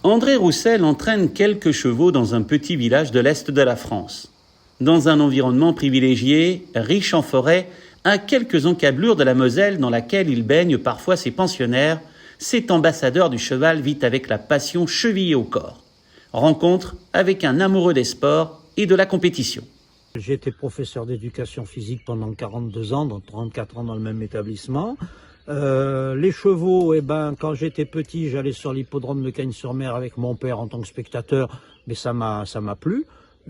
André Roussel entraîne quelques chevaux dans un petit village de l'Est de la France. Dans un environnement privilégié, riche en forêts, à quelques encablures de la Moselle dans laquelle il baigne parfois ses pensionnaires, cet ambassadeur du cheval vit avec la passion chevillée au corps. Rencontre avec un amoureux des sports et de la compétition. J'ai été professeur d'éducation physique pendant 42 ans, donc 34 ans dans le même établissement. Les chevaux, quand j'étais petit, j'allais sur l'hippodrome de Cagnes-sur-Mer avec mon père en tant que spectateur, mais ça m'a plu.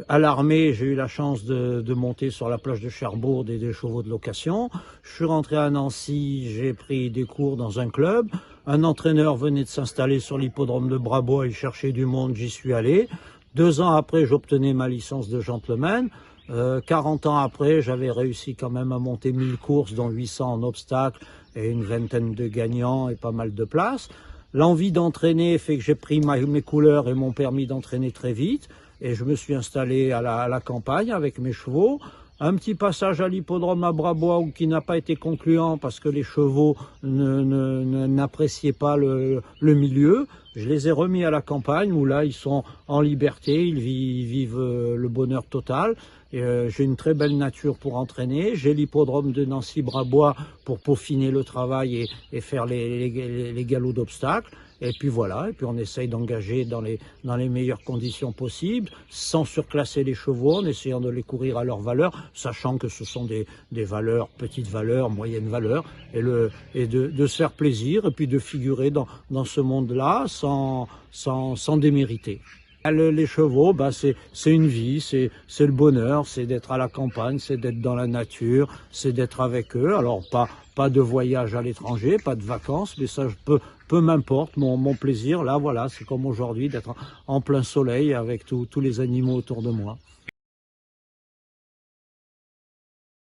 À l'armée, j'ai eu la chance de monter sur la plage de Cherbourg des chevaux de location. Je suis rentré à Nancy, j'ai pris des cours dans un club. Un entraîneur venait de s'installer sur l'hippodrome de Brabois, il cherchait du monde, j'y suis allé. 2 ans après, j'obtenais ma licence de gentleman. 40 ans après, j'avais réussi quand même à monter 1000 courses, dont 800 en obstacle et une vingtaine de gagnants et pas mal de places. L'envie d'entraîner fait que j'ai pris mes couleurs et mon permis d'entraîner très vite. Et je me suis installé à la campagne avec mes chevaux. Un petit passage à l'hippodrome à Brabois qui n'a pas été concluant parce que les chevaux n'appréciaient pas le milieu. Je les ai remis à la campagne où là ils sont en liberté, ils vivent le bonheur total. J'ai une très belle nature pour entraîner. J'ai l'hippodrome de Nancy-Brabois pour peaufiner le travail et faire les galops d'obstacles. Et puis voilà, et puis on essaye d'engager dans les meilleures conditions possibles, sans surclasser les chevaux, en essayant de les courir à leur valeur, sachant que ce sont des valeurs, petites valeurs, moyennes valeurs, et de se faire plaisir, et puis de figurer dans ce monde-là sans démériter. Les chevaux, c'est une vie, c'est le bonheur, c'est d'être à la campagne, c'est d'être dans la nature, c'est d'être avec eux. Alors pas de voyage à l'étranger, pas de vacances, mais ça peu m'importe. Mon plaisir, là voilà, c'est comme aujourd'hui d'être en plein soleil avec tous les animaux autour de moi.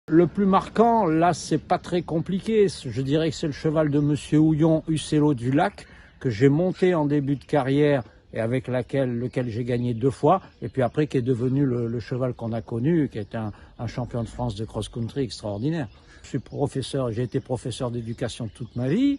Le plus marquant, là, c'est pas très compliqué. Je dirais que c'est le cheval de Monsieur Houillon, Uccello du Lac, que j'ai monté en début de carrière et avec lequel j'ai gagné 2 fois, et puis après qui est devenu le cheval qu'on a connu, qui est un champion de France de cross-country extraordinaire. J'ai été professeur d'éducation toute ma vie.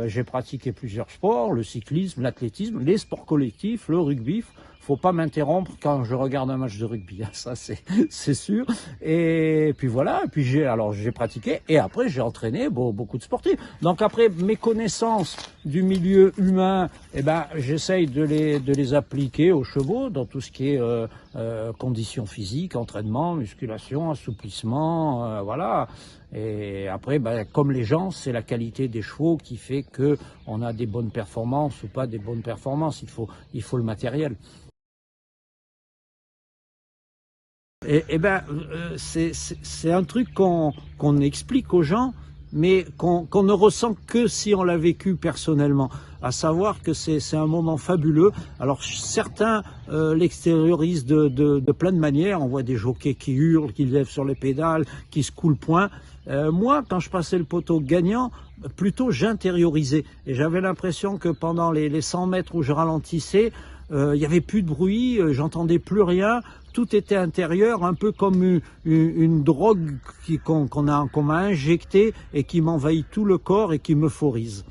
J'ai pratiqué plusieurs sports, le cyclisme, l'athlétisme, les sports collectifs, le rugby. Faut pas m'interrompre quand je regarde un match de rugby, ça c'est sûr. Et puis voilà, et puis j'ai pratiqué et après j'ai entraîné beaucoup de sportifs. Donc après mes connaissances du milieu humain, j'essaye de les appliquer aux chevaux dans tout ce qui est conditions physiques, entraînement, musculation, assouplissement, voilà. Et après, comme les gens, c'est la qualité des chevaux qui fait que on a des bonnes performances ou pas des bonnes performances. Il faut le matériel. C'est un truc qu'on explique aux gens, mais qu'on ne ressent que si on l'a vécu personnellement. À savoir que c'est un moment fabuleux. Alors certains l'extériorisent de plein de manières. On voit des jockeys qui hurlent, qui lèvent sur les pédales, qui secouent le poing. Moi, quand je passais le poteau gagnant, plutôt j'intériorisais. Et j'avais l'impression que pendant les 100 mètres où je ralentissais, il y avait plus de bruit, j'entendais plus rien. Tout était intérieur, un peu comme une drogue qu'on m'a injectée et qui m'envahit tout le corps et qui m'euphorise.